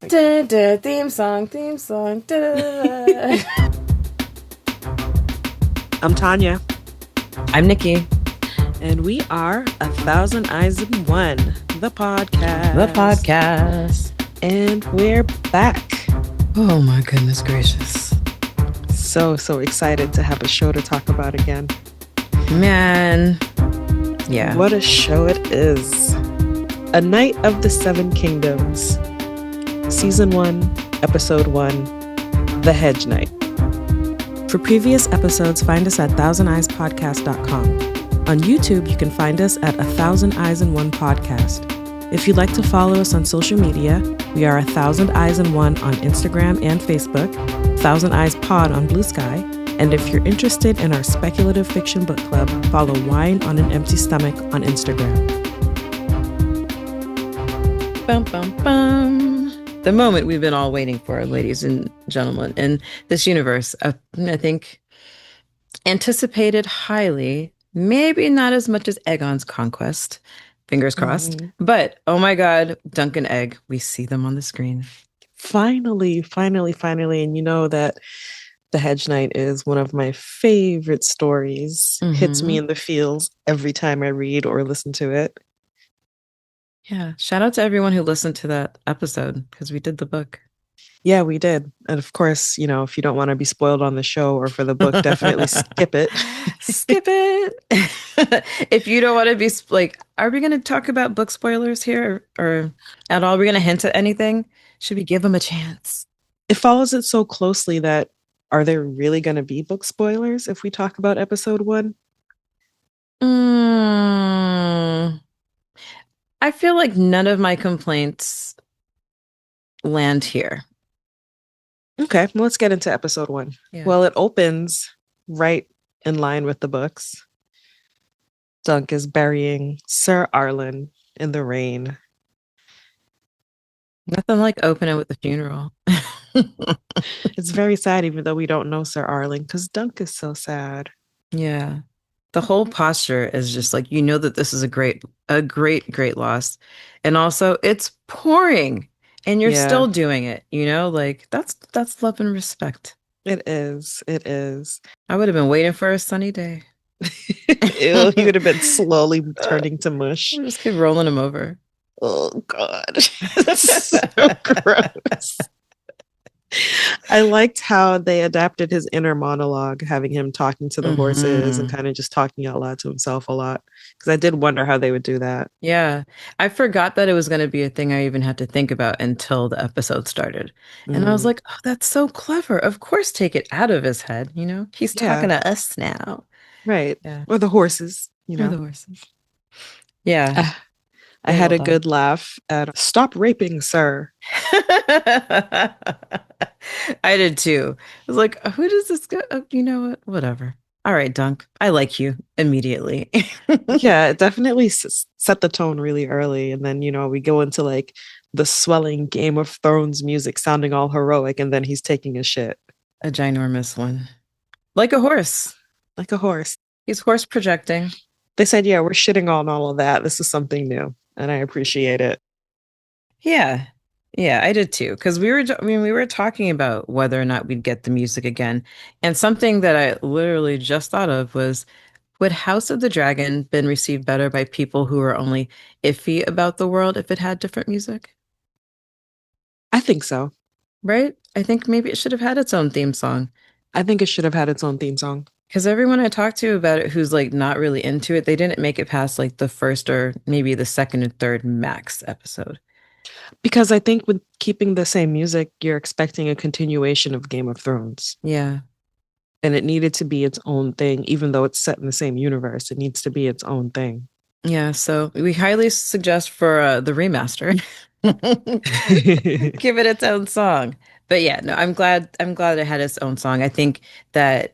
Da, da, theme song, theme song. Da, da, da. I'm Tanya, I'm Nikki. and we are 1000eyes1, the podcast. The podcast. And we're back. Oh my goodness gracious. So excited to have a show to talk about again. Man. Yeah. What a show it is. A Night of the Seven Kingdoms. Season 1, Episode 1, The Hedge Night. For previous episodes, find us at thousandeyespod.bsky.social. On YouTube, you can find us at 1000eyes1 podcast. If you'd like to follow us on social media, we are 1000eyes1 on Instagram and Facebook, thousandeyespod on Blue Sky, and if you're interested in our speculative fiction book club, follow Wine on an Empty Stomach on Instagram. Bum, bum, bum. The moment we've been all waiting for, ladies and gentlemen, in this universe, I think anticipated highly, maybe not as much as Aegon's conquest, fingers crossed, but oh my God, Dunk and Egg, we see them on the screen. Finally. And you know that The Hedge Night is one of my favorite stories. Hits me in the feels every time I read or listen to it. Yeah. Shout out to everyone who listened to that episode because we did the book. Yeah, we did. And of course, you know, if you don't want to be spoiled on the show or for the book, definitely skip it. Skip it. If you don't want to be like, are we going to talk about book spoilers here or at all? Are we going to hint at anything? Should we give them a chance? It follows it so closely that are there really going to be book spoilers if we talk about episode 1? I feel like none of my complaints land here. Okay, well, let's get into episode 1. Yeah. Well, it opens right in line with the books. Dunk is burying Sir Arlen in the rain. Nothing like opening with a funeral. It's very sad, even though we don't know Sir Arlen, because Dunk is so sad. Yeah. The whole posture is just like, you know that this is a great loss. And also it's pouring and you're still doing it, you know, like that's love and respect. It is. I would have been waiting for a sunny day. Ew, he would have been slowly turning to mush. Just keep rolling him over. Oh God. So gross. I liked how they adapted his inner monologue, having him talking to the horses and kind of just talking out loud to himself a lot. Because I did wonder how they would do that. Yeah. I forgot that it was going to be a thing I even had to think about until the episode started. And I was like, oh, that's so clever. Of course, take it out of his head. You know, he's talking to us now. Right. Yeah. Or the horses, you know. Or the horses. Yeah. I had a good laugh at "Stop raping, sir." I did too. I was like, who does this go? You know what? Whatever. All right, Dunk. I like you immediately. Yeah, it definitely set the tone really early. And then, you know, we go into like the swelling Game of Thrones music sounding all heroic. And then he's taking a shit. A ginormous one. Like a horse. Like a horse. He's horse projecting. They said, yeah, we're shitting on all of that. This is something new. And I appreciate it. Yeah. Yeah, I did too. Because we were talking about whether or not we'd get the music again. And something that I literally just thought of was, would House of the Dragon been received better by people who are only iffy about the world if it had different music? I think so. Right? I think maybe it should have had its own theme song. I think it should have had its own theme song. Because everyone I talked to about it who's like not really into it, they didn't make it past like the first or maybe the second and third max episode. Because I think with keeping the same music, you're expecting a continuation of Game of Thrones. Yeah. And it needed to be its own thing, even though it's set in the same universe. It needs to be its own thing. Yeah, so we highly suggest for the remaster, give it its own song. But yeah, no, I'm glad it had its own song. I think that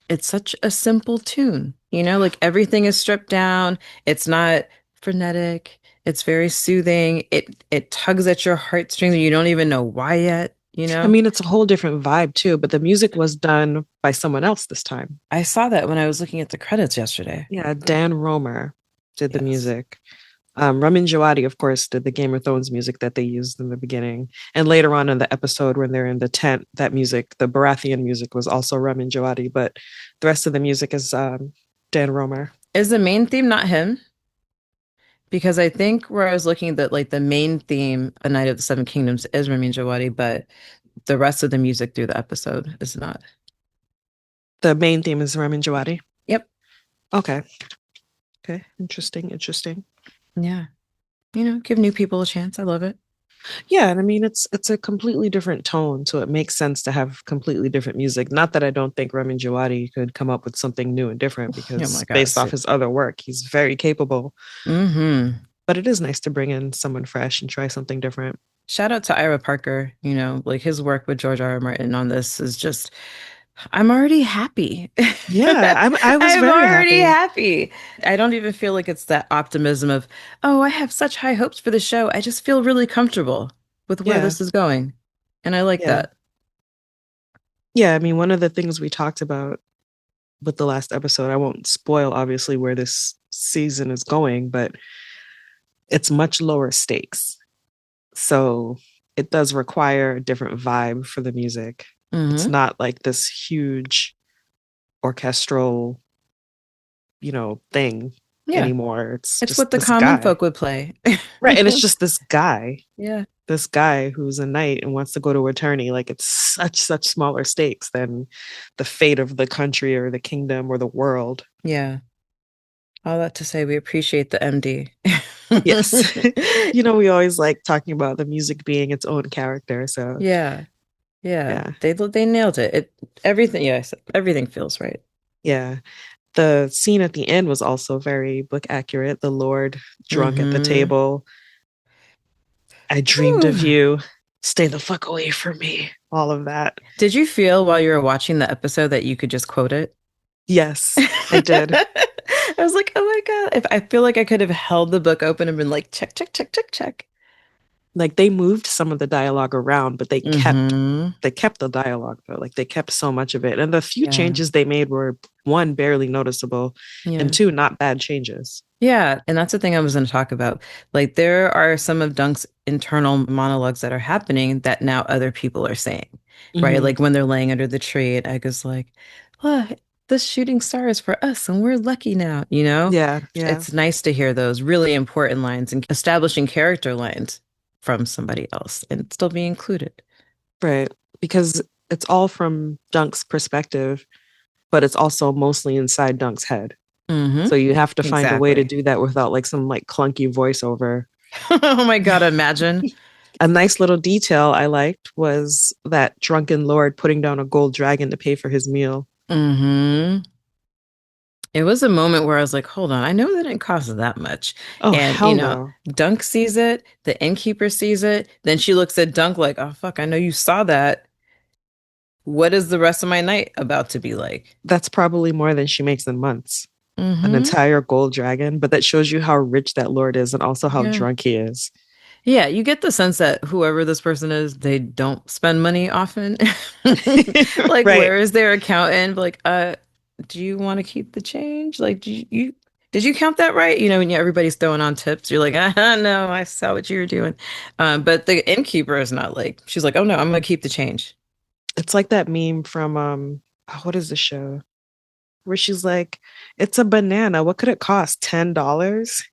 it's such a simple tune, you know, like everything is stripped down. It's not frenetic. It's very soothing. It tugs at your heartstrings. You don't even know why yet, you know? I mean, it's a whole different vibe too, but the music was done by someone else this time. I saw that when I was looking at the credits yesterday. Yeah, Dan Romer did the music. Ramin Djawadi, of course, did the Game of Thrones music that they used in the beginning. And later on in the episode, when they're in the tent, that music, the Baratheon music, was also Ramin Djawadi. But the rest of the music is Dan Romer. Is the main theme not him? Because I think where I was looking that like the main theme, A Night of the Seven Kingdoms, is Ramin Djawadi, but the rest of the music through the episode is not. The main theme is Ramin Djawadi. Yep. Okay. Okay. Interesting. Interesting. Yeah. Give new people a chance. I love it. Yeah, and I mean it's a completely different tone, so it makes sense to have completely different music. Not that I don't think Ramin Djawadi could come up with something new and different, Oh my because God. based off his other work, he's very capable. Mm-hmm. But it is nice to bring in someone fresh and try something different. Shout out to Ira Parker. Like his work with George R. R. Martin on this is just, I'm already happy. Yeah, I was I'm very already happy. happy. I don't even feel like it's that optimism of, oh, I have such high hopes for the show. I just feel really comfortable with where Yeah, this is going. And I like yeah. that. Yeah, I mean, one of the things we talked about with the last episode, I won't spoil obviously where this season is going, but it's much lower stakes. So it does require a different vibe for the music. It's Hmm. not like this huge orchestral, thing Yeah. anymore. It's It's just what the this common guy. folk would play. Right. And it's just Yeah. this guy who's a knight and wants to go to attorney. Like it's such smaller stakes than the fate of the country or the kingdom or the world. Yeah. All that to say, we appreciate the MD. Yes. We always like talking about the music being its own character. So Yeah. Yeah. yeah. They nailed it. Everything, yes, everything feels right. Yeah. The scene at the end was also very book accurate. The Lord drunk at the Hmm. table. I dreamed Whew. of you. Stay the fuck away from me. All of that. Did you feel while you were watching the episode that you could just quote it? Yes, I did. I was like, oh my God. If I feel like I could have held the book open and been like, check, check, check, check, check. Like they moved some of the dialogue around, but they kept Hmm. they kept the dialogue though. Like they kept so much of it. And the few Yeah. changes they made were, one, barely noticeable, and Yeah. two, not bad changes. Yeah, and that's the thing I was going to talk about. Like, there are some of Dunk's internal monologues that are happening that now other people are saying, right? Hmm. Like when they're laying under the tree, and Edgar's like, "Well, this shooting star is for us, and we're lucky now." Yeah, yeah. It's nice to hear those really important lines and establishing character lines from somebody else and still be included. Right. Because it's all from Dunk's perspective, but it's also mostly inside Dunk's head. Hmm. So you have to find a way to Exactly. do that without like some like clunky voiceover. Oh my God, imagine. A nice little detail I liked was that drunken lord putting down a gold dragon to pay for his meal. Hmm. It was a moment where I was like, hold on, I know that didn't cost that much. Oh, And, hell no. Dunk sees it, the innkeeper sees it. Then she looks at Dunk like, oh, fuck, I know you saw that. What is the rest of my night about to be like? That's probably more than she makes in months. An Hmm. entire gold dragon, but that shows you how rich that lord is and also how Yeah. drunk he is. Yeah, you get the sense that whoever this person is, they don't spend money often. Like, Right. where is their accountant? Like, do you want to keep the change? Like, did you count that right? When everybody's throwing on tips, you're like, no, I saw what you were doing. But the innkeeper is not like, she's like, oh no, I'm gonna keep the change. It's like that meme from what is the show? Where she's like, it's a banana. What could it cost? $10?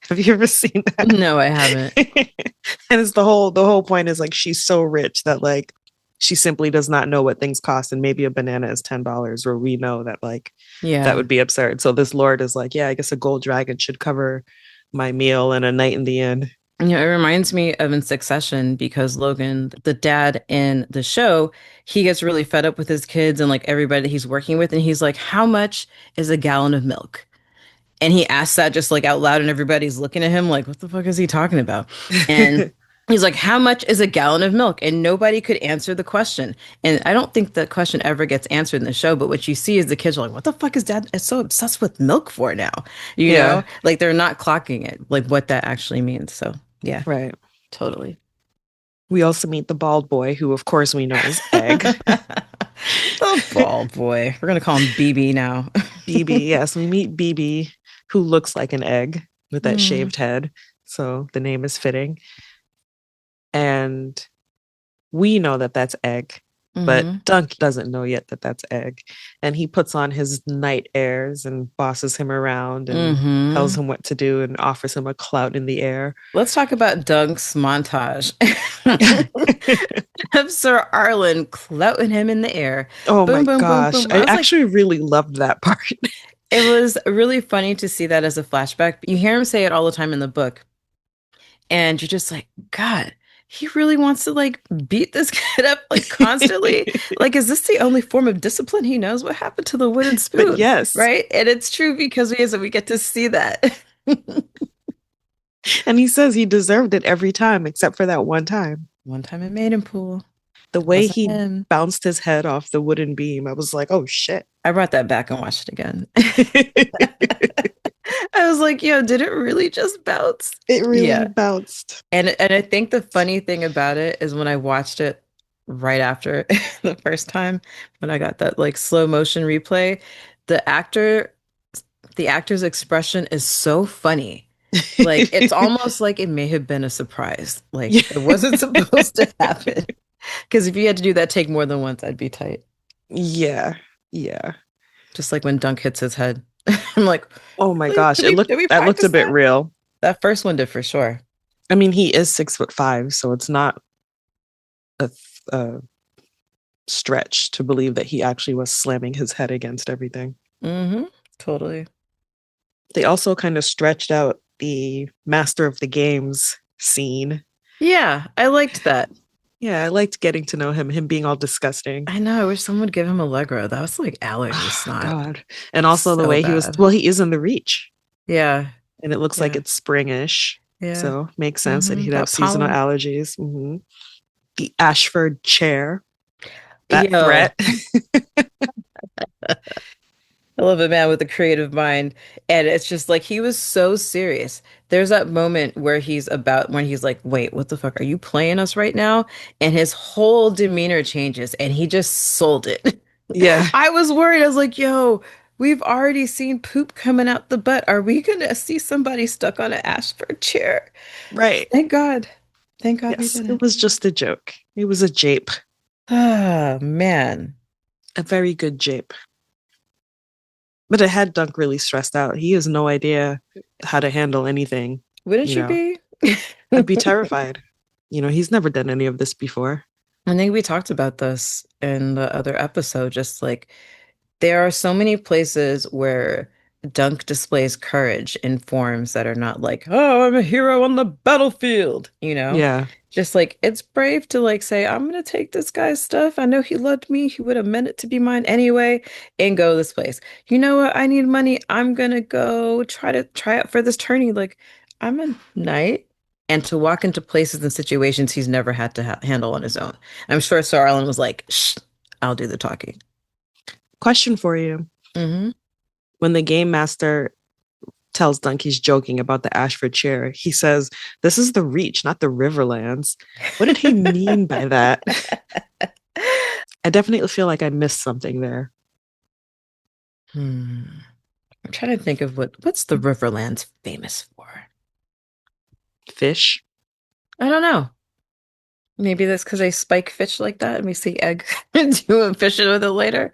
Have you ever seen that? No, I haven't. And it's the whole point is like she's so rich that like she simply does not know what things cost, and maybe a banana is $10, where we know that like that Yeah. would be absurd. So this lord is like, yeah, I guess a gold dragon should cover my meal and a night in the inn. It reminds me of In Succession because Logan, the dad in the show, he gets really fed up with his kids and like everybody that he's working with. And he's like, how much is a gallon of milk? And he asks that just like out loud, and everybody's looking at him like, what the fuck is he talking about? And he's like, how much is a gallon of milk? And nobody could answer the question. And I don't think the question ever gets answered in the show, but what you see is the kids are like, what the fuck is dad so obsessed with milk for now? Yeah, Like they're not clocking it, like what that actually means. So yeah, right. totally. We also meet the bald boy, who of course we know is Egg. The ball boy. We're gonna call him BB now. BB, yes, we meet BB, who looks like an egg with that Hmm. shaved head. so the name is fitting. And we know that that's Egg, but Mm-hmm. Dunk doesn't know yet that that's Egg. And he puts on his knight airs and bosses him around and tells Mm-hmm. him what to do and offers him a clout in the air. Let's talk about Dunk's montage of Sir Arlen clouting him in the air. Oh Boom, my boom, boom, gosh. boom. I I was like, actually really loved that part. it was really funny to see that as a flashback. You hear him say it all the time in the book, and you're just like, God, he really wants to like beat this kid up like constantly. Like, is this the only form of discipline he knows? What happened to the wooden But spoon? yes, Right? And it's true because we get to see that. and he says he deserved it every time except for that one time. One time in maiden pool, The way wasn't he him. bounced his head off the wooden beam, I was like, oh shit. I brought that back and watched it again. I was like, yo, did it really just bounce? It really Yeah. bounced. And I think the funny thing about it is when I watched it right after the first time, when I got that like slow motion replay, the actor, the actor's expression is so funny. Like it's almost like it may have been a surprise. Yeah. Like it wasn't supposed to happen. Because if you had to do that take more than once, I'd be tight. Yeah. Yeah. Just like when Dunk hits his head. I'm like, Oh my really? gosh. Did we That looked a practice bit that? real. That first one did for sure. I mean, he is 6'5", so it's not a stretch to believe that he actually was slamming his head against everything. Mm-hmm. Totally. They also kind of stretched out the Master of the Games scene. Yeah, I liked that. Yeah, I liked getting to know him being all disgusting. I know. I wish someone would give him Allegro. That was like allergy Oh, snot. God. And also the So way bad. well, he is in the Reach, Yeah. and it looks like Yeah. it's springish. Yeah. So makes sense that Hmm. he'd have That seasonal pollen. allergies. The Ashford chair, that Yo, threat. I love a man with a creative mind. And it's just like he was so serious. There's that moment where when he's like, wait, what the fuck? Are you playing us right now? And his whole demeanor changes and he just sold it. Yeah, I was worried. I was like, yo, we've already seen poop coming out the butt. Are we gonna see somebody stuck on an Ashford chair? right. Thank God. Thank God we Yes, it didn't. was just a joke. It was a jape, Ah, man. a very good jape. But it had Dunk really stressed out. He has no idea how to handle anything. Wouldn't You you know, be? I'd be terrified. He's never done any of this before. I think we talked about this in the other episode, just like there are so many places where Dunk displays courage in forms that are not like, oh, I'm a hero on the battlefield, you know? Yeah, Just like it's brave to like say, I'm gonna take this guy's stuff. I know he loved me. He would have meant it to be mine anyway, and go this place. You know what? I need money. I'm gonna go try out for this tourney. Like, I'm a knight. And to walk into places and situations he's never had to handle on his own. I'm sure Sir Arlen was like, shh, I'll do the talking. question for you. Hmm. When the game master tells Dunk he's joking about the Ashford chair, he says, "This is the Reach, not the Riverlands." What did he mean by that? I definitely feel like I missed something there. Hmm. I'm trying to think of what's the Riverlands famous for? Fish? I don't know. Maybe that's because they spike fish like that and we see egg doing fishing with it later.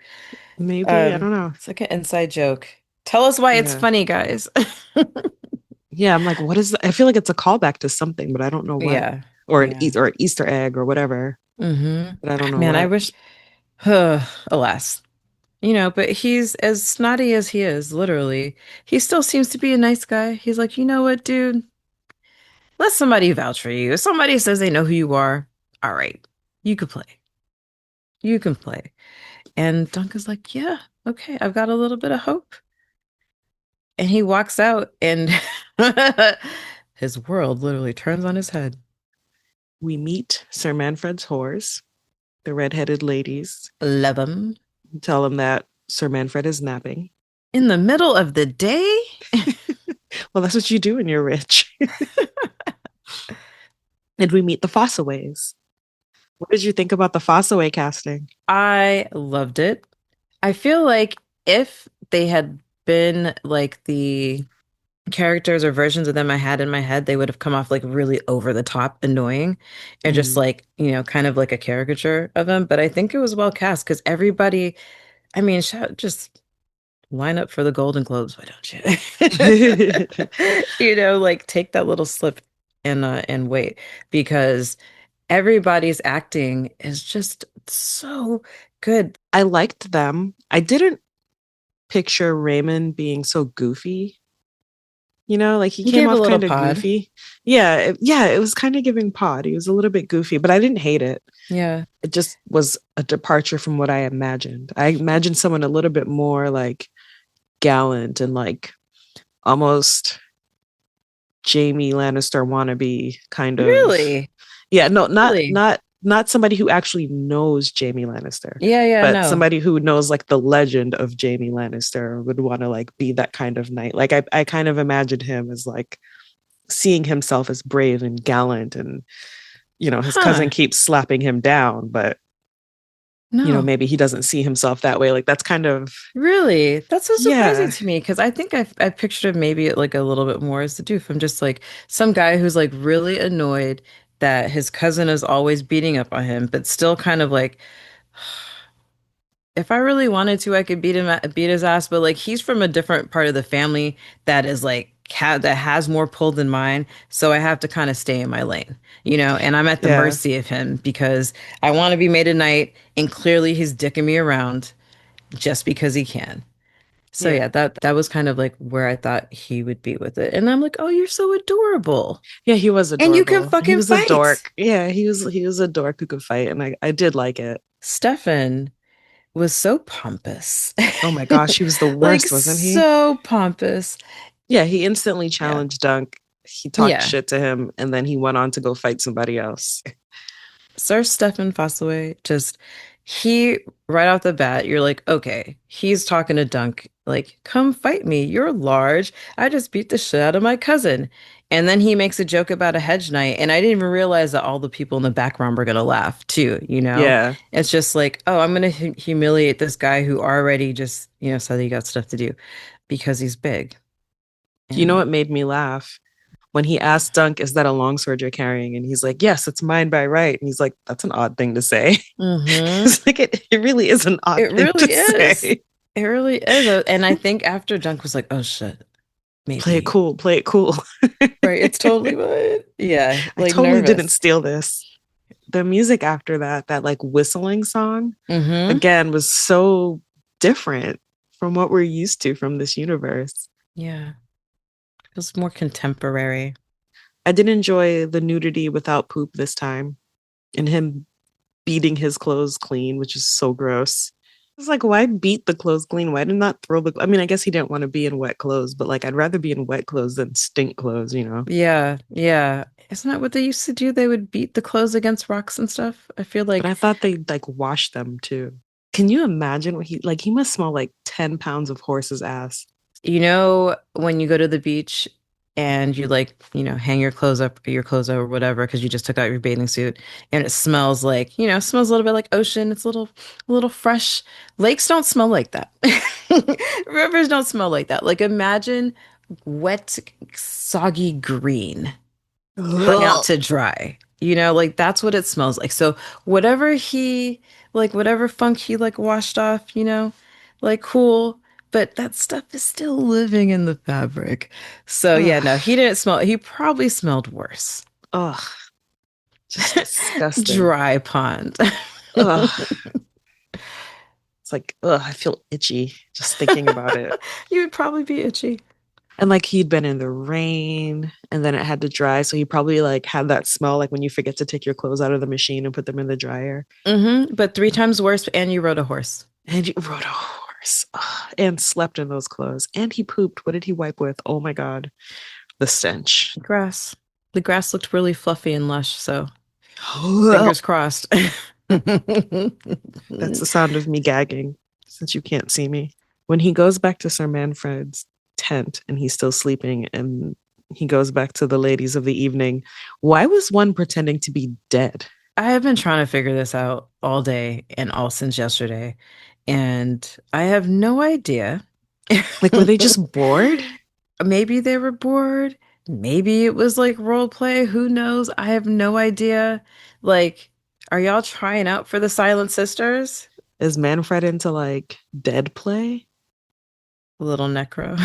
Maybe. I don't know. It's like an inside joke. Tell us why it's Yeah. funny, guys. Yeah, I'm like, what is I feel like it's a callback to something, but I don't know what. Yeah. Or Yeah. or Easter egg or whatever, Hmm. but I don't know Man, I what. wish, alas, but he's as snotty as he is, literally. He still seems to be a nice guy. He's like, you know what, dude? Let somebody vouch for you. If somebody says they know who you are, all right, you can play. You can play. And Duncan's like, yeah, okay, I've got a little bit of hope. And he walks out, and his world literally turns on his head. We meet Sir Manfred's whores, the redheaded ladies, Love him. tell him that Sir Manfred is napping. In the middle of the day? Well, that's what you do when you're rich. And we meet the Fossaways. What did you think about the Fossaway casting? I loved it. I feel like if they had been like the characters or versions of them I had in my head, they would have come off like really over the top annoying and just Mm. like, kind of like a caricature of him. But I think it was well cast because everybody, I mean, just line up for the Golden Globes, why don't you? Like take that little slip and wait because everybody's acting is just so good. I liked them. I didn't picture Raymond being so goofy. Like he He came gave a off little kind of pod. goofy. Yeah, it was kind of giving Pod. He was a little bit goofy, but I didn't hate it. Yeah. It just was a departure from what I imagined. I imagined someone a little bit more like gallant and like almost Jamie Lannister wannabe kind of. Really? Yeah, no, not Really? not not somebody who actually knows Jamie Lannister, Yeah, yeah, but no. somebody who knows like the legend of Jamie Lannister would want to like be that kind of knight. Like I kind of imagined him as like seeing himself as brave and gallant and his cousin Huh. keeps slapping him down, but No. maybe he doesn't see himself that way. Like that's kind of Really? That's so surprising yeah, to me because I think I pictured him maybe like a little bit more as the doof. I'm just like some guy who's like really annoyed that his cousin is always beating up on him, but still kind of like if I really wanted to, I could beat his ass, but like he's from a different part of the family that is like that has more pull than mine, so I have to kind of stay in my lane, and I'm at the yeah, mercy of him because I want to be made a knight, and clearly he's dicking me around just because he can. So yeah. yeah, that was kind of like where I thought he would be with it. And I'm like, "Oh, you're so adorable. Yeah, he was And you can adorable. He fucking was a fight." dork. Yeah, he was a dork who could fight, and I did like it. Stefan was so pompous. Oh my gosh, he was the Like worst, wasn't he? so pompous. Yeah, he instantly Yeah. challenged Dunk. He talked Yeah. shit to him, and then he went on to go fight somebody else. Sir Stefan Fossaway, just he right off the bat, you're like, okay, he's talking to Dunk, like, come fight me. You're large. I just beat the shit out of my cousin. And then he makes a joke about a hedge knight, and I didn't even realize that all the people in the background were gonna laugh too. Yeah. It's just like, oh, I'm gonna humiliate this guy who already just, said he got stuff to do because he's big. You know And what made me laugh? When he asked Dunk, "Is that a longsword you're carrying?" And he's like, "Yes, it's mine by right." And he's like, "That's an odd thing to say." hmm It's like it really is an odd It thing to really is. say. It really is. And I think after Dunk was like, oh shit, Play it maybe. cool, play it cool. Right, it's totally mine. Yeah, I like totally didn't nervous. steal this. The music after that like whistling song, Mm-hmm. again, was so different from what we're used to from this universe. Yeah. It was more contemporary. I did enjoy the nudity without poop this time and him beating his clothes clean, which is so gross. It's like, why beat the clothes clean? Why did not throw the? I mean, I guess he didn't want to be in wet clothes, but like, I'd rather be in wet clothes than stink clothes. Yeah, yeah. Isn't that what they used to do? They would beat the clothes against rocks and stuff. I feel But I like, thought they'd like wash them too. Can you imagine what he must smell like 10 pounds of horse's ass. when you go to the beach and you like, hang your clothes up, your clothes or whatever, because you just took out your bathing suit and it smells like, smells a little bit like ocean. It's a little fresh. Lakes don't smell like that. Rivers don't smell like that. Like imagine wet, soggy green hung out Ugh. to dry. Like that's what it smells like. So whatever whatever funk he like washed off, like cool, but that stuff is still living in the fabric. So yeah, Ugh. no, he didn't smell. He probably smelled worse. Ugh. Just disgusting. Dry pond. Ugh. It's like, ugh, I feel itchy just thinking about it. You would probably be itchy. And like he'd been in the rain and then it had to dry. So he probably like had that smell like when you forget to take your clothes out of the machine and put them in the dryer. But three times worse, and you rode a horse. And you rode a horse. Ugh, and slept in those clothes. And he pooped. What did he wipe with? Oh my God. The stench. Grass. The grass looked really fluffy and lush, so That's fingers crossed. the sound of me gagging since you can't see me. When he goes back to Sir Manfred's tent and he's still sleeping and he goes back to the ladies of the evening, why was one pretending to be dead? I have been trying to figure this out all day and all since yesterday, and I have no idea. Like, were they just bored? maybe they were bored. Maybe it was like role play. Who knows? I have no idea. Like, are y'all trying out for the Silent Sisters? Is Manfred into like dead play? Little necro.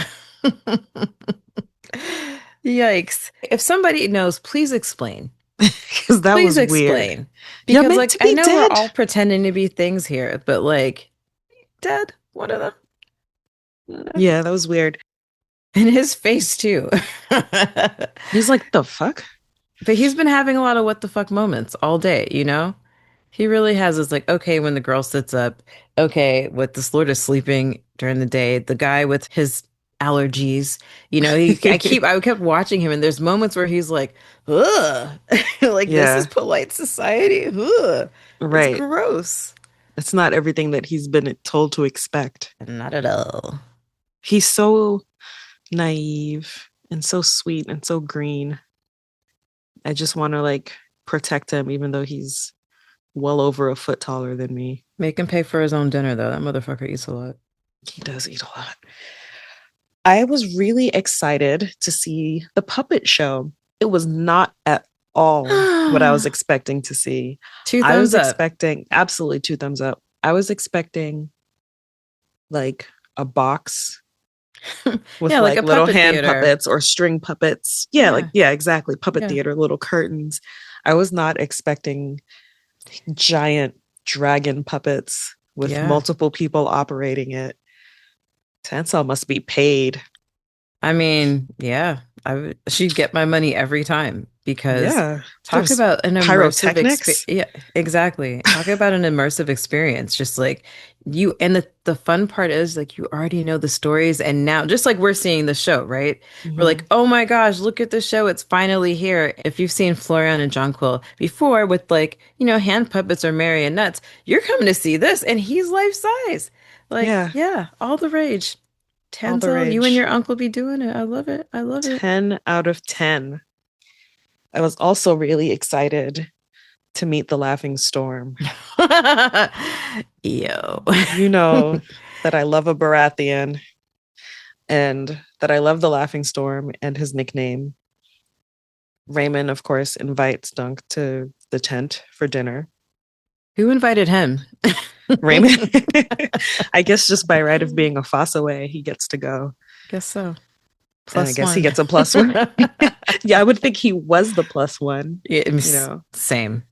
Yikes. If somebody knows, please explain. Because that Please was weird. explain. You're Because, meant like, to I be know we're dead. all pretending to be things here, but, like, dead, one of them. Yeah, that was weird. And his face, too. He's like, the fuck? But he's been having a lot of what the fuck moments all day, you know? He really has. It's like, okay, when the girl sits up, okay, with the Lord is sleeping during the day, the guy with his allergies, I kept watching him, and there's moments where he's like, ugh, like this is Yeah, polite society. Ugh, it's right. gross. It's not everything that he's been told to expect. Not at all. He's so naive and so sweet and so green. I just want to like protect him, even though he's well over a foot taller than me. Make him pay for his own dinner, though. That motherfucker eats a lot. He does eat a lot. I was really excited to see the puppet show. It was not at all what I was expecting to see. Two I thumbs was up. expecting absolutely two thumbs up. I was expecting like a box with Yeah, like like a little puppet hand theater. puppets or string puppets. Yeah, like Yeah, yeah, exactly. Puppet yeah, theater, little curtains. I was not expecting giant dragon puppets with yeah. multiple people operating it. Tencel must be paid. I mean, yeah, she'd get my money every time because Yeah, talk there's about an immersive experience. pyrotechnics. Yeah, exactly. Talk about an immersive experience. Just like you, and the fun part is like you already know the stories, and now just like we're seeing the show, right? We're like, Mhm. oh my gosh, look at the show! It's finally here. If you've seen Florian and Jonquil before with like hand puppets or marionettes, you're coming to see this, and he's life size. Like, Yeah, yeah, all the rage. all the Tenzel, you and rage. your uncle be doing it. I love it. I love it. 10 out of 10. I was also really excited to meet the Laughing Storm. Yo. You know that I love a Baratheon and that I love the Laughing Storm and his nickname. Raymond, of course, invites Dunk to the tent for dinner. Who invited him? Raymond, I guess just by right of being a Fossaway, he gets to go. Guess so. And I Plus guess he one. gets a plus one. Yeah, I would think he was the plus one. Yeah, You know, same.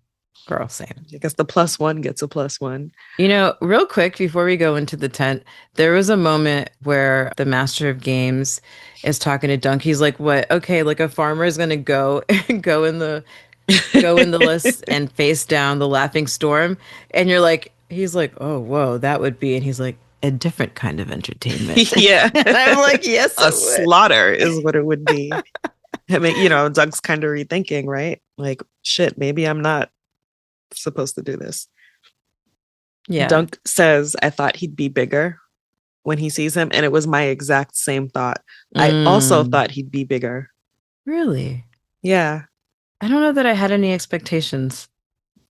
Girl, same. I guess the plus one gets a plus one. Real quick before we go into the tent, there was a moment where the master of games is talking to Dunk. He's like, "What? Okay, like a farmer is gonna go go in the list and face down the laughing storm." And you're like, he's like, "Oh, whoa, that would be," and he's like, "A different kind of entertainment." Yeah. And I'm like, yes, A it would. slaughter is what it would be. I mean, Doug's kind of rethinking, right? Like, shit, maybe I'm not supposed to do this. Yeah. Dunk says, I thought he'd be bigger when he sees him. And it was my exact same thought. I also Mm, thought he'd be bigger. really? Yeah. I don't know that I had any expectations.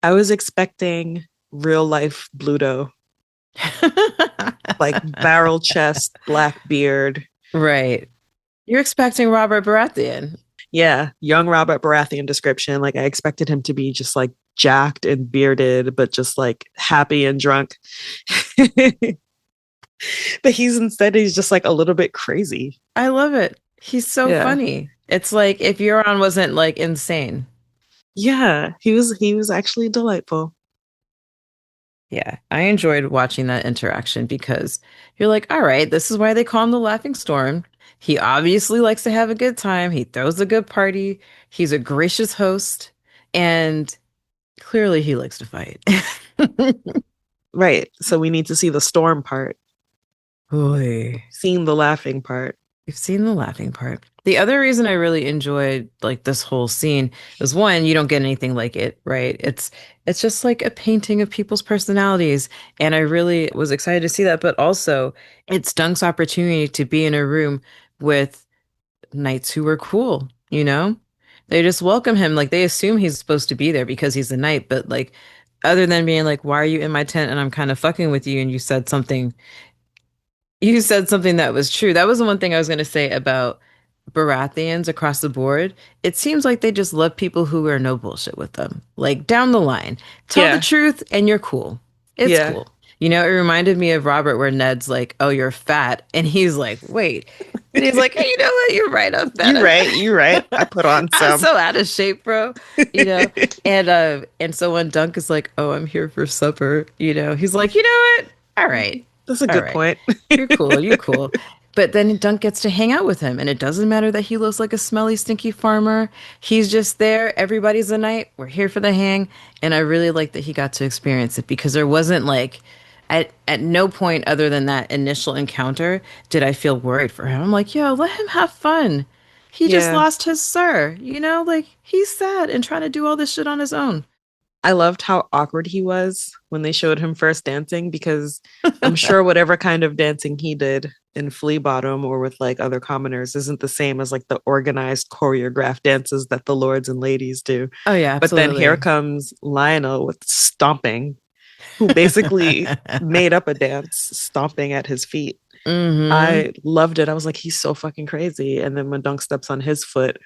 I was expecting real life Bluto, like barrel chest, black beard. Right. You're expecting Robert Baratheon. Yeah. Young Robert Baratheon description. Like, I expected him to be just like jacked and bearded, but just like happy and drunk. But he's just like a little bit crazy. I love it. He's so Yeah. funny. It's like if Euron wasn't like insane. Yeah. He was actually delightful. Yeah, I enjoyed watching that interaction because you're like, all right, this is why they call him the Laughing Storm. He obviously likes to have a good time. He throws a good party. He's a gracious host, and clearly he likes to fight. Right. So we need to see the storm part, Boy, seeing the laughing part. we've seen the laughing part. The other reason I really enjoyed like this whole scene was one, you don't get anything like it, right? It's just like a painting of people's personalities, and I really was excited to see that. But also, it's Dunk's opportunity to be in a room with knights who were cool, you know? They just welcome him, like they assume he's supposed to be there because he's a knight, but like other than being like, "Why are you in my tent and I'm kind of fucking with you?" and you said something that was true. That was the one thing I was going to say about Baratheons across the board, it seems like they just love people who are no bullshit with them. Like down the line, tell the Yeah. truth and you're cool. It's Yeah. cool. It reminded me of Robert where Ned's like, "Oh, you're fat." And he's like, "Wait." And he's like, "Hey, you know what? You're right. I'm fat. You're right. You're right. I put on I'm some. so out of shape, bro." You know? And so when Dunk is like, "Oh, I'm here for supper," he's like, "You know what? All right. That's a All good right. point. You're cool. You're cool." But then Dunk gets to hang out with him, and it doesn't matter that he looks like a smelly, stinky farmer. He's just there. Everybody's a knight. We're here for the hang. And I really like that he got to experience it because there wasn't like, at no point other than that initial encounter did I feel worried for him. I'm like, yo, let him have fun. He just Yeah. lost his sir, like he's sad and trying to do all this shit on his own. I loved how awkward he was when they showed him first dancing because I'm sure whatever kind of dancing he did in Flea Bottom or with like other commoners isn't the same as like the organized choreographed dances that the lords and ladies do. Oh yeah, But then here absolutely. comes Lionel with stomping, who basically made up a dance, stomping at his feet. Mm-hmm. I loved it. I was like, he's so fucking crazy. And then when Dunk steps on his foot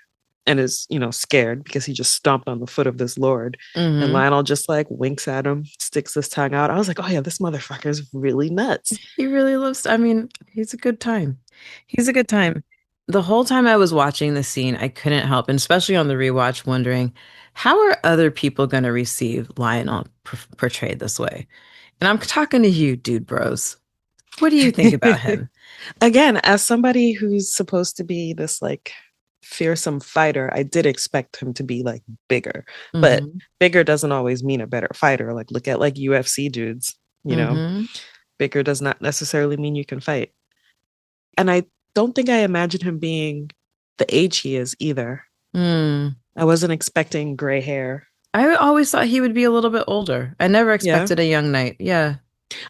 and is, scared because he just stomped on the foot of this lord, and Mm-hmm. Lionel just like winks at him, sticks his tongue out. I was like, oh yeah, this motherfucker is really nuts. He really loves, I mean, he's a good time. He's a good time. The whole time I was watching the scene, I couldn't help, and especially on the rewatch, wondering how are other people going to receive Lionel portrayed this way? And I'm talking to you, dude, bros. What do you think about him? Again, as somebody who's supposed to be this like fearsome fighter, I did expect him to be like bigger, but Mm-hmm. bigger doesn't always mean a better fighter. Like, look at like UFC dudes, Mm-hmm. bigger does not necessarily mean you can fight. And I don't think I imagined him being the age he is either. Mm. I wasn't expecting gray hair. I always thought he would be a little bit older. I never Yeah. expected a young knight. Yeah.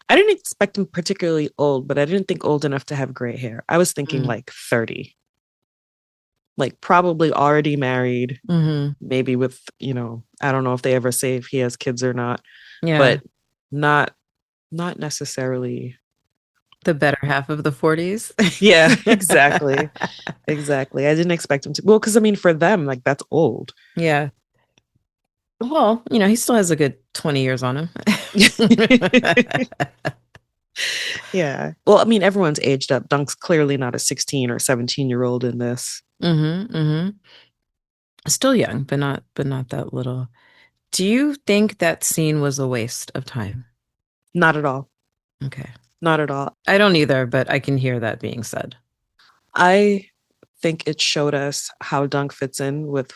I didn't expect him particularly old, but I didn't think old enough to have gray hair. I was thinking Mm. like 30, like probably already married, Mm-hmm. maybe with, I don't know if they ever say if he has kids or not, Yeah. but not not necessarily. The better half of the 40s. Yeah, exactly. Exactly. I didn't expect him to. Well, because I mean, for them, like that's old. Yeah. Well, he still has a good 20 years on him. Yeah. Well, I mean, everyone's aged up. Dunk's clearly not a 16 or 17-year-old in this. Mm-hmm, mm-hmm. Still young, but not that little. Do you think that scene was a waste of time? Not at all. Okay. Not at all. I don't either, but I can hear that being said. I think it showed us how Dunk fits in with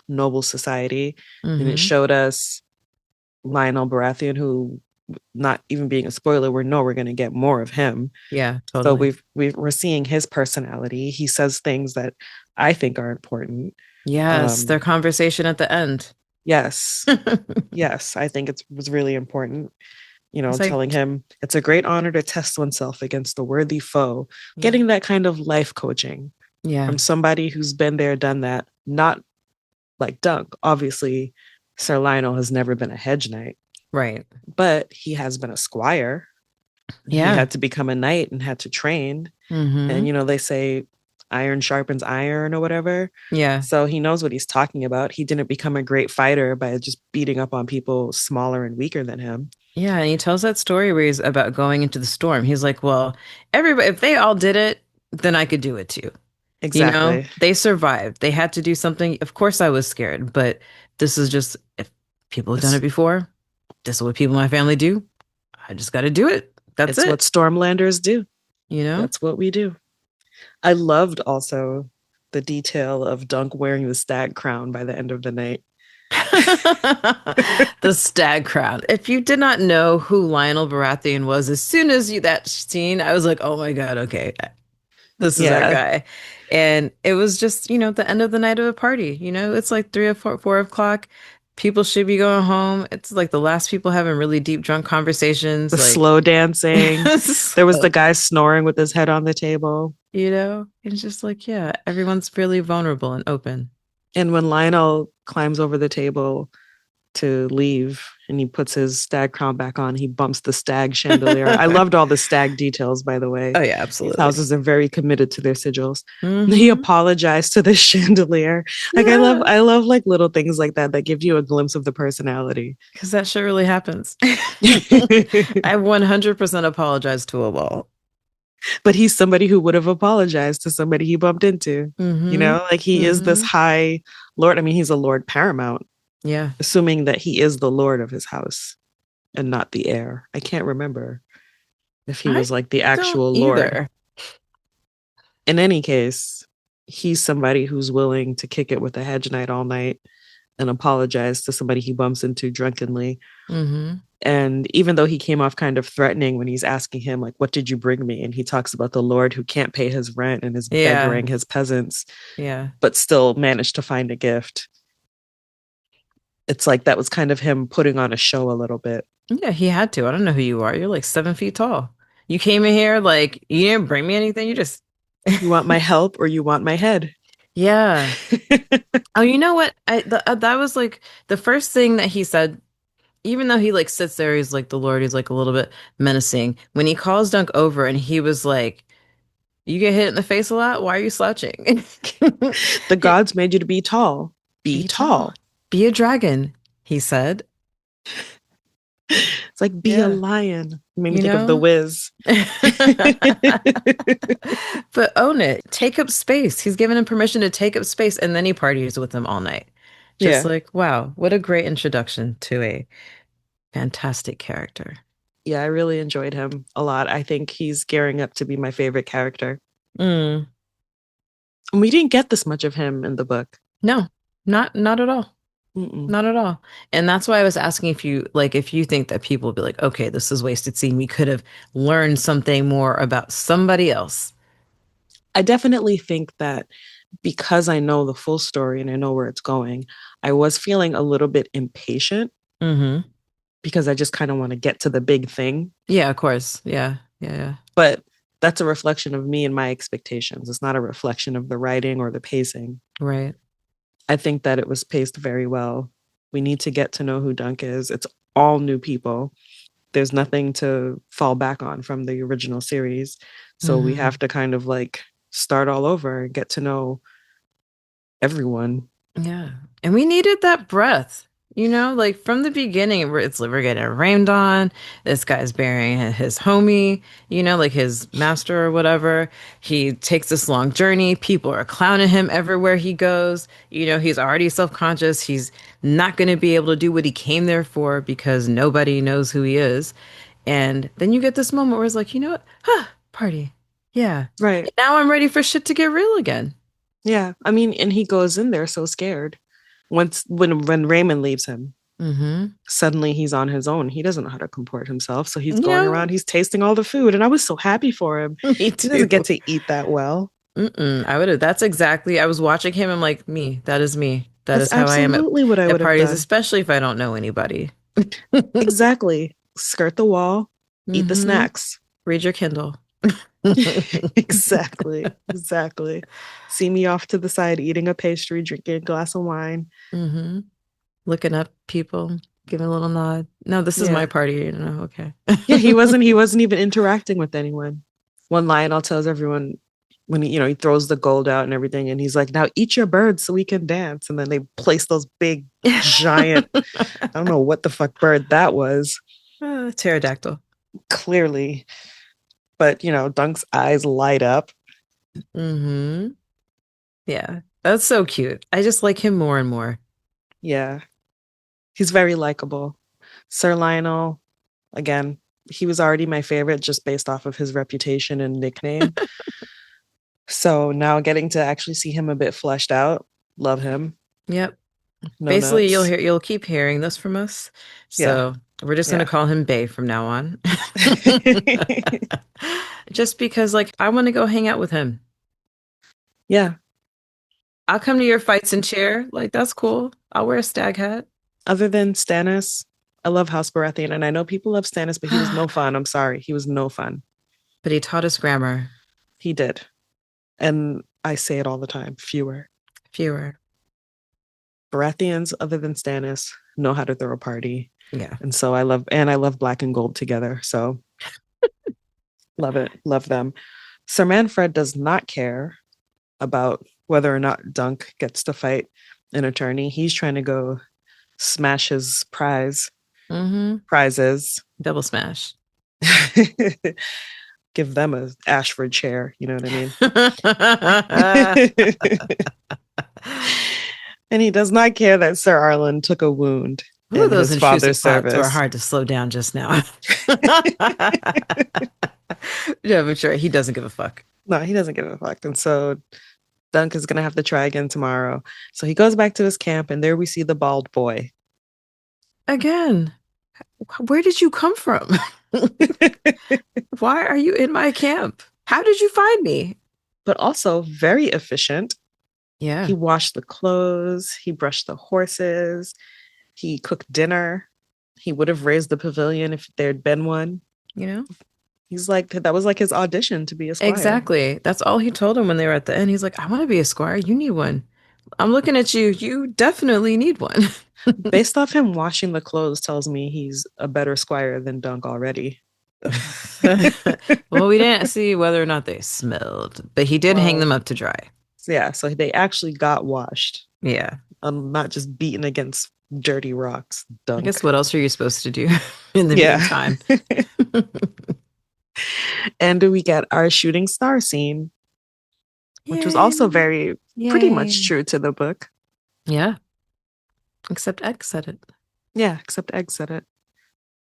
noble society. And it Mm-hmm. showed us Lionel Baratheon, who, not even being a spoiler, we're going to get more of him. Yeah, So totally. we're seeing his personality. He says things that I think are important. Yes, their Um, conversation at the end. yes, yes, I think it was really important. It's like, Telling him it's a great honor to test oneself against a worthy foe. yeah, Getting that kind of life coaching yeah, from somebody who's been there, done that. Not like Dunk. Obviously, Sir Lionel has never been a hedge knight, right. but he has been a squire. He Yeah. had to become a knight and had to train. And Mm-hmm. they say iron sharpens iron or whatever. Yeah. So he knows what he's talking about. He didn't become a great fighter by just beating up on people smaller and weaker than him. Yeah, and he tells that story where he's about going into the storm. He's like, "Well, everybody, if they all did it, then I could do it too." Exactly. They survived. They had to do something. Of course, I was scared, but this is just if people have done it It's before, this is what people in my family do. I just got to do it. That's it's what it. Stormlanders do. You know? That's what we do. I loved also the detail of Dunk wearing the stag crown by the end of the night. The stag crown. If you did not know who Lionel Baratheon was, as soon as you that scene, I was like, "Oh my God, okay, this is our Yeah. guy." And it was just, the end of the night of a party. It's like 3 or 4 o'clock. People should be going home. It's like the last people having really deep drunk The conversations. Like, slow dancing. There was the so, guy snoring with his head on the table. it's just like, yeah, everyone's really vulnerable and open. And when Lionel climbs over the table to leave, and he puts his stag crown back on. He bumps the stag chandelier. I loved all the stag details, by the way. Oh yeah, These absolutely. houses are very committed to their sigils. He Mm-hmm. apologized to the chandelier. Like Yeah, I love like little things like that that give you a glimpse of the personality. because that shit really happens. I 100% apologize to a wall. But he's somebody who would have apologized to somebody he bumped into. You Mm-hmm. know, like he is this Mm-hmm. high lord. I mean, he's a lord paramount, Yeah. assuming that he is the lord of his house and not the heir. I can't remember if he I was like the don't actual lord. either. In any case, he's somebody who's willing to kick it with a hedge knight all night and apologize to somebody he bumps into drunkenly. Mm-hmm. And even though he came off kind of threatening when he's asking him, like, what did you bring me? And he talks about the Lord who can't pay his rent and is Yeah. beggaring his peasants, Yeah. but still managed to find a gift. It's like that was kind of him putting on a show a little bit. Yeah, he had to. I don't know who you are. You're like 7 feet tall. You came in here like you didn't bring me anything. You just You want my help or you want my head? Yeah. Oh, you know what? That was like the first thing that he said, even though he like sits there, he's like the Lord, he's like a little bit menacing. When he calls Dunk over and he was like, "You get hit in the face a lot? Why are you slouching?" The He- gods made you to be tall. Be Be tall. tall. Be a dragon, he said. It's like be a Yeah. lion. Made me You think of the know? Wiz. But own it. Take up space. He's given him permission to take up space, and then he parties with him all night. Just Yeah. like, wow, what a great introduction to a fantastic character. Yeah, I really enjoyed him a lot. I think he's gearing up to be my favorite character. Mm, And we didn't get this much of him in the book. no, not at all. Mm-mm. Not at all. And that's why I was asking if you like if you think that people will be like, okay, this is wasted scene. We could have learned something more about somebody else. I definitely think that because I know the full story and I know where it's going, I was feeling a little bit impatient Hmm. because I just kind of want to get to the big thing. Yeah, of course. Yeah. Yeah. Yeah. But that's a reflection of me and my expectations. It's not a reflection of the writing or the pacing. Right. I think that it was paced very well. We need to get to know who Dunk is. It's all new people. There's nothing to fall back on from the original series. So we Hmm. have to kind of like start all over and get to know everyone. Yeah. And we needed that breath, like from the beginning, we're getting rained on. This guy's burying his homie, like his master or whatever. He takes this long journey. People are clowning him everywhere he goes. He's already self-conscious. He's not going to be able to do what he came there for because nobody knows who he is. And then you get this moment where it's like, you know what? Party. Yeah. Right. And now I'm ready for shit to get real again. Yeah. I mean, and he goes in there so scared. When Raymond leaves him, Mm-hmm. suddenly he's on his own. He doesn't know how to comport himself. So he's You going know, around, he's tasting all the food. And I was so happy for him. Me He doesn't get too. to eat that well. Mm-mm. I would have. That's exactly. I was watching him. I'm like, me. That is me. That That's is how I am at, absolutely what I at would have parties, done. especially if I don't know anybody. Exactly. Skirt the wall, eat the Hmm. snacks. Read your Kindle. Exactly. Exactly. See me off to the side eating a pastry, drinking a glass of wine. Hmm. Looking up people, giving a little nod. No, this is my Yeah. party. Okay. Yeah, he wasn't even interacting with anyone. One Lionel tells everyone when he throws the gold out and everything, and he's like, now eat your bird so we can dance. And then they place those big giant, I don't know what the fuck bird that was, Pterodactyl. clearly. But Dunk's eyes light up. Hmm. Yeah, that's so cute. I just like him more and more. Yeah. He's very likable. Sir Lionel, again, he was already my favorite just based off of his reputation and nickname. So now getting to actually see him a bit fleshed out, love him. Yep. No Basically, nuts. you'll keep hearing this from us. Yeah. So we're just gonna Yeah. call him Bay from now on. Just because, like, I want to go hang out with him. Yeah. I'll come to your fights and cheer. Like, that's cool. I'll wear a stag hat. Other than Stannis, I love House Baratheon. And I know people love Stannis, but he was no fun. I'm sorry. He was no fun. But he taught us grammar. He did. And I say it all the time. Fewer. Fewer. Baratheons, other than Stannis, know how to throw a party. Yeah. And so I love black and gold together. So love it. Love them. Sir Manfred does not care about whether or not Dunk gets to fight an attorney. He's trying to go smash his Mm-hmm. prizes. Double smash. Give them a Ashford chair, you know what I mean? And he does not care that Sir Arlen took a wound Ooh, in those his intrusive father's thoughts were service. hard to slow down just now. Yeah, but sure, he doesn't give a fuck. No, he doesn't give a fuck. And so Dunk is going to have to try again tomorrow. So he goes back to his camp, and there we see the bald boy. Again, where did you come from? Why are you in my camp? How did you find me? But also very efficient. He Yeah, washed the clothes, he brushed the horses, he cooked dinner. He would have raised the pavilion if there'd been one. you know? He's like, that was like his audition to be a squire. Exactly. That's all he told him when they were at the end. He's like, I want to be a squire. You need one. I'm looking at you. You definitely need one. Based off him washing the clothes tells me he's a better squire than Dunk already. Well, we didn't see whether or not they smelled, but he did hang Well, them up to dry. yeah, so they actually got washed. Yeah. Not just beaten against dirty rocks. I guess Dunk. what else are you supposed to do in the Yeah. meantime? And we get our shooting star scene, which was also Yay. very pretty much Yay. true to the book. Yeah. Except X said it. Yeah, except Egg said it.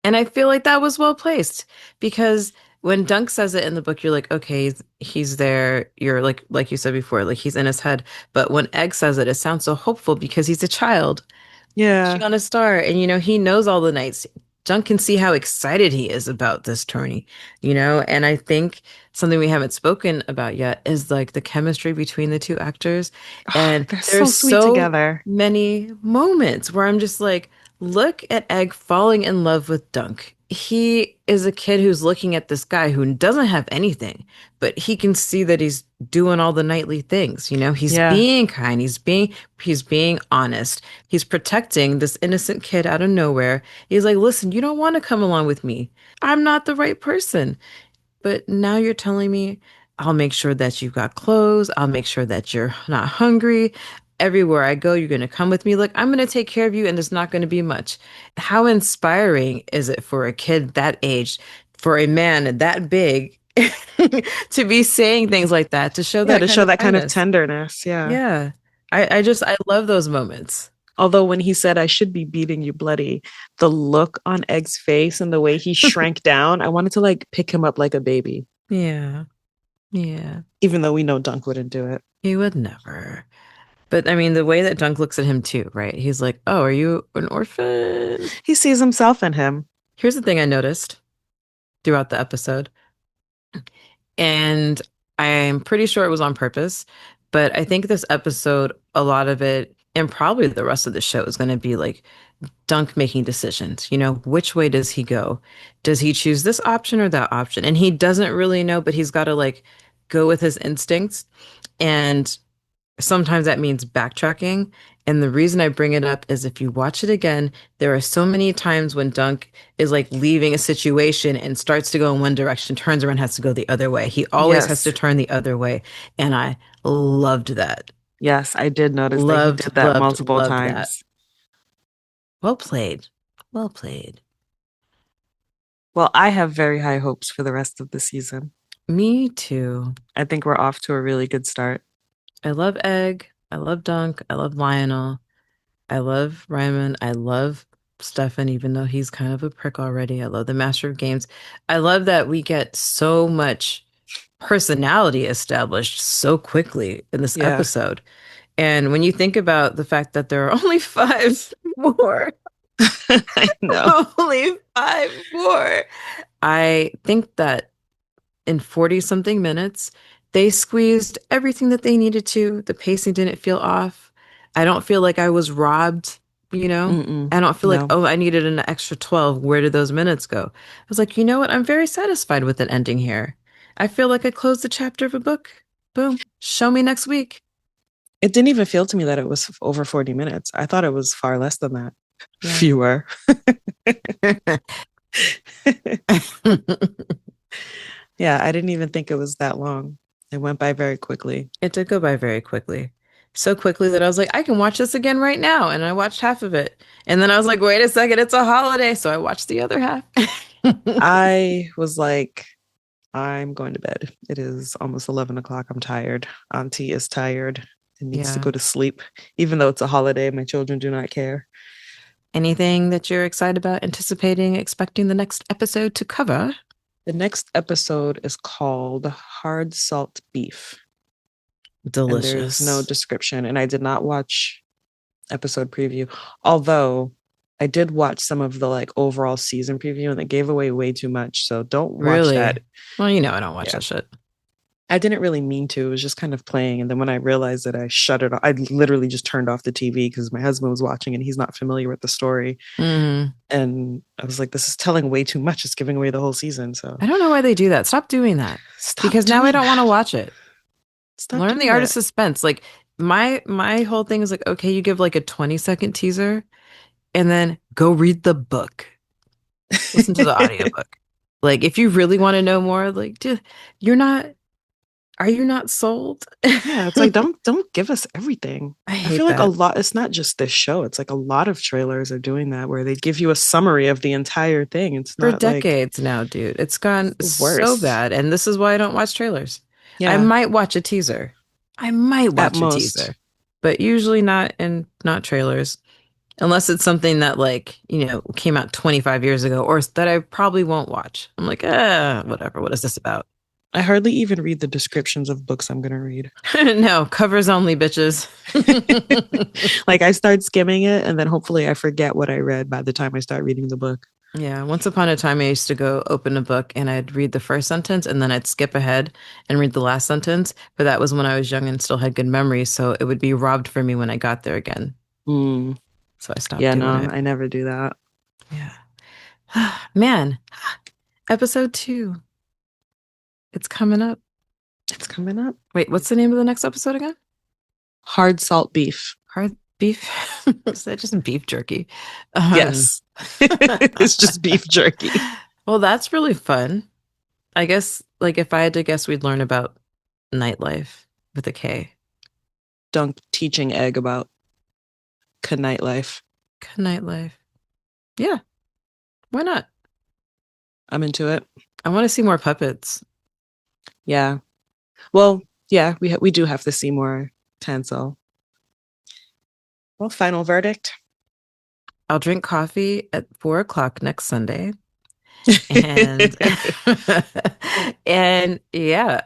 And I feel like that was well placed because when Dunk says it in the book, you're like, okay, he's there. You're like you said before, like he's in his head. But when Egg says it, it sounds so hopeful because he's a child Yeah. watching on a star, and he knows all the nights. Dunk can see how excited he is about this tourney, and I think something we haven't spoken about yet is like the chemistry between the two actors. Oh, And they're so there's sweet so together. many moments where I'm just like, look at Egg falling in love with Dunk. He is a kid who's looking at this guy who doesn't have anything, but he can see that he's doing all the knightly things. He's Yeah. being kind, he's being honest. He's protecting this innocent kid out of nowhere. He's like, listen, you don't want to come along with me. I'm not the right person. But now you're telling me I'll make sure that you've got clothes. I'll make sure that you're not hungry. Everywhere I go, you're going to come with me. Look, I'm going to take care of you, and there's not going to be much. How inspiring is it for a kid that age, for a man that big, to be saying things like that, to show Yeah, that to kind show of that kind of kindness? tenderness. Yeah. Yeah. I love those moments. Although when he said, I should be beating you bloody, the look on Egg's face and the way he shrank down, I wanted to like pick him up like a baby, Yeah. Yeah. even though we know Dunk wouldn't do it. He would never. But I mean, the way that Dunk looks at him too, right? He's like, "Oh, are you an orphan?" He sees himself in him. Here's the thing I noticed throughout the episode, and I'm pretty sure it was on purpose, but I think this episode, a lot of it, and probably the rest of the show is going to be like Dunk making decisions. Which way does he go? Does he choose this option or that option? And he doesn't really know, but he's got to like go with his instincts. And sometimes that means backtracking. And the reason I bring it up is if you watch it again, there are so many times when Dunk is like leaving a situation and starts to go in one direction, turns around, has to go the other way. He always has to Yes. turn the other way. And I loved that. Yes, I did notice that he Loved, did that loved, multiple loved that. times. Well played. Well played. Well, I have very high hopes for the rest of the season. Me too. I think we're off to a really good start. I love Egg. I love Dunk. I love Lionel. I love Ryman. I love Stefan, even though he's kind of a prick already. I love the Master of Games. I love that we get so much personality established so quickly in this Yeah, episode. And when you think about the fact that there are only five more, I know. only five more, I think that in 40 something minutes, they squeezed everything that they needed to. The pacing didn't feel off. I don't feel like I was robbed, you know? Mm-mm, I don't feel like, no. oh, I needed an extra 12. Where did those minutes go? I was like, you know what? I'm very satisfied with an ending here. I feel like I closed the chapter of a book. Boom. Show me next week. It didn't even feel to me that it was over 40 minutes. I thought it was far less than that. Yeah. Fewer. Yeah, I didn't even think it was that long. It went by very quickly. It did go by very quickly. So quickly that I was like, I can watch this again right now. And I watched half of it. And then I was like, wait a second, it's a holiday. So I watched the other half. I was like, I'm going to bed. It is almost 11 o'clock. I'm tired. Auntie is tired and needs to Yeah. go to sleep. Even though it's a holiday, my children do not care. Anything that you're excited about, anticipating, expecting the next episode to cover? The next episode is called Hard Salt Beef, and there's no Delicious. description. And I did not watch episode preview, although I did watch some of the like overall season preview and it gave away way too much. So don't watch that. Really? Well, you know, I don't watch Yeah. that shit. I didn't really mean to. It was just kind of playing. And then when I realized that I shut it off, I literally just turned off the TV because my husband was watching and he's not familiar with the story. Mm. And I was like, this is telling way too much. It's giving away the whole season. So I don't know why they do that. Stop doing that. stop Because now I doing don't want to that. watch it. Stop Learn the doing art of that. suspense. Like my whole thing is like, okay, you give like a 20-second teaser and then go read the book. Listen to the audiobook. Like if you really want to know more, like dude, you're not are you not sold? Yeah, it's like don't give us everything. I I feel hate like a that. lot, it's not just this show. It's like a lot of trailers are doing that where they give you a summary of the entire thing. It's For not like decades now, dude. It's gone the so worst. bad. And this is why I don't watch trailers. I Yeah, might watch a teaser. I might at watch a most. teaser, but usually not trailers. Unless it's something that like, came out 25 years ago or that I probably won't watch. I'm like, whatever. What is this about? I hardly even read the descriptions of books I'm going to read. No, covers only, bitches. Like I start skimming it and then hopefully I forget what I read by the time I start reading the book. Yeah, once upon a time, I used to go open a book and I'd read the first sentence and then I'd skip ahead and read the last sentence. But that was when I was young and still had good memories. So it would be robbed from me when I got there again. Mm, So I stopped yeah, no, doing it. I never do that. Yeah. Man, episode 2. It's coming up. It's coming up. Wait, what's the name of the next episode again? Hard salt beef. Hard beef? Is that just beef jerky? Um, Yes. It's just beef jerky. well, that's really fun. I guess, like, if I had to guess, we'd learn about nightlife with a K. Dunk teaching egg about nightlife. Nightlife. Yeah, why not? I'm into it. I want to see more puppets. Yeah. Well, yeah, we do have to see more Tansel. Well, final verdict. I'll drink coffee at 4 o'clock next Sunday. And and yeah,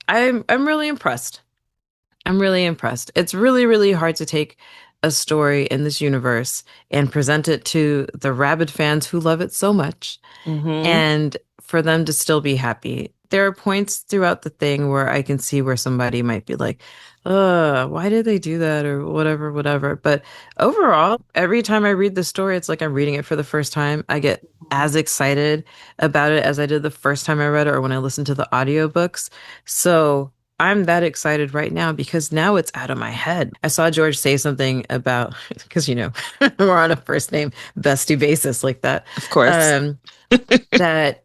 I'm really impressed. I'm really impressed. It's really, really hard to take a story in this universe and present it to the rabid fans who love it so much Mm-hmm. and for them to still be happy. There are points throughout the thing where I can see where somebody might be like, why did they do that or whatever, whatever. But overall, every time I read the story, it's like I'm reading it for the first time. I get as excited about it as I did the first time I read it or when I listened to the audiobooks. So I'm that excited right now because now it's out of my head. I saw George say something about, because, we're on a first name bestie basis like that. Of course. Um, that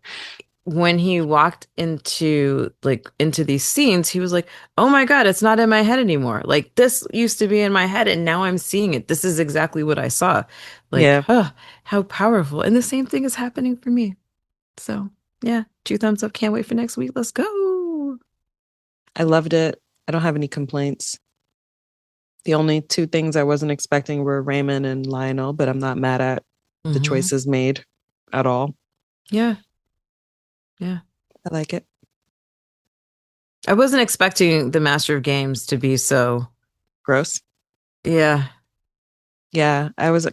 when he walked into these scenes, he was like, "Oh my God, it's not in my head anymore. Like this used to be in my head and now I'm seeing it. This is exactly what I saw." Like, Yeah, how powerful. And the same thing is happening for me. So, yeah, 2 thumbs up. Can't wait for next week. Let's go. I loved it. I don't have any complaints. The only two things I wasn't expecting were Raymond and Lionel, but I'm not mad at the Hmm. choices made at all. Yeah. Yeah. I like it. I wasn't expecting the Master of Games to be so, Gross. yeah. Yeah, I was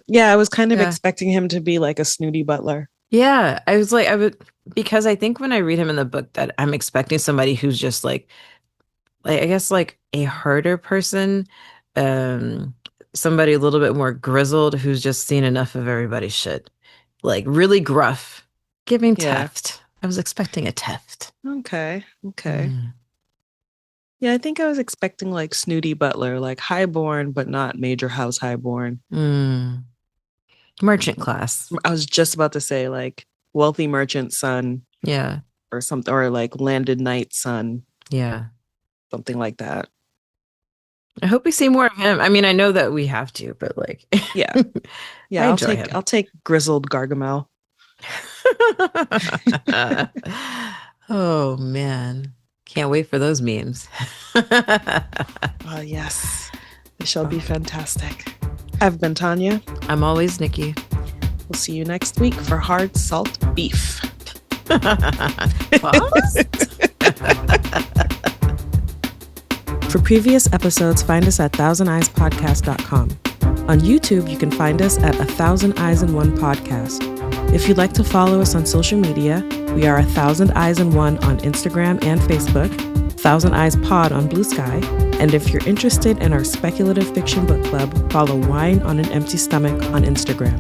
kind of Yeah. expecting him to be like a snooty butler. Yeah. I was like, I would, because I think when I read him in the book that I'm expecting somebody who's just like I guess like a harder person, um, somebody a little bit more grizzled who's just seen enough of everybody's shit. Like really gruff, giving Yeah. Teft. I was expecting a Teft. Okay. Okay. Mm. Yeah, I think I was expecting like snooty butler, like highborn, but not major house highborn. Mm. Merchant class. I was just about to say like wealthy merchant son Yeah. or something, or like landed knight son, Yeah. something like that. I hope we see more of him. I mean, I know that we have to, but like, Yeah. I Yeah, enjoy him. I'll take grizzled Gargamel. Oh man. Can't wait for those memes. Yes. They shall be fantastic. I've been Tanya. I'm always Nikki. We'll see you next week for hard salt beef. Pause? For previous episodes, find us at thousandeyespod.bsky.social. On YouTube, you can find us at 1000eyes-in-one podcast. If you'd like to follow us on social media, we are 1000 Eyes in One on Instagram and Facebook, 1000 Eyes Pod on Blue Sky, and if you're interested in our speculative fiction book club, follow Wine on an Empty Stomach on Instagram.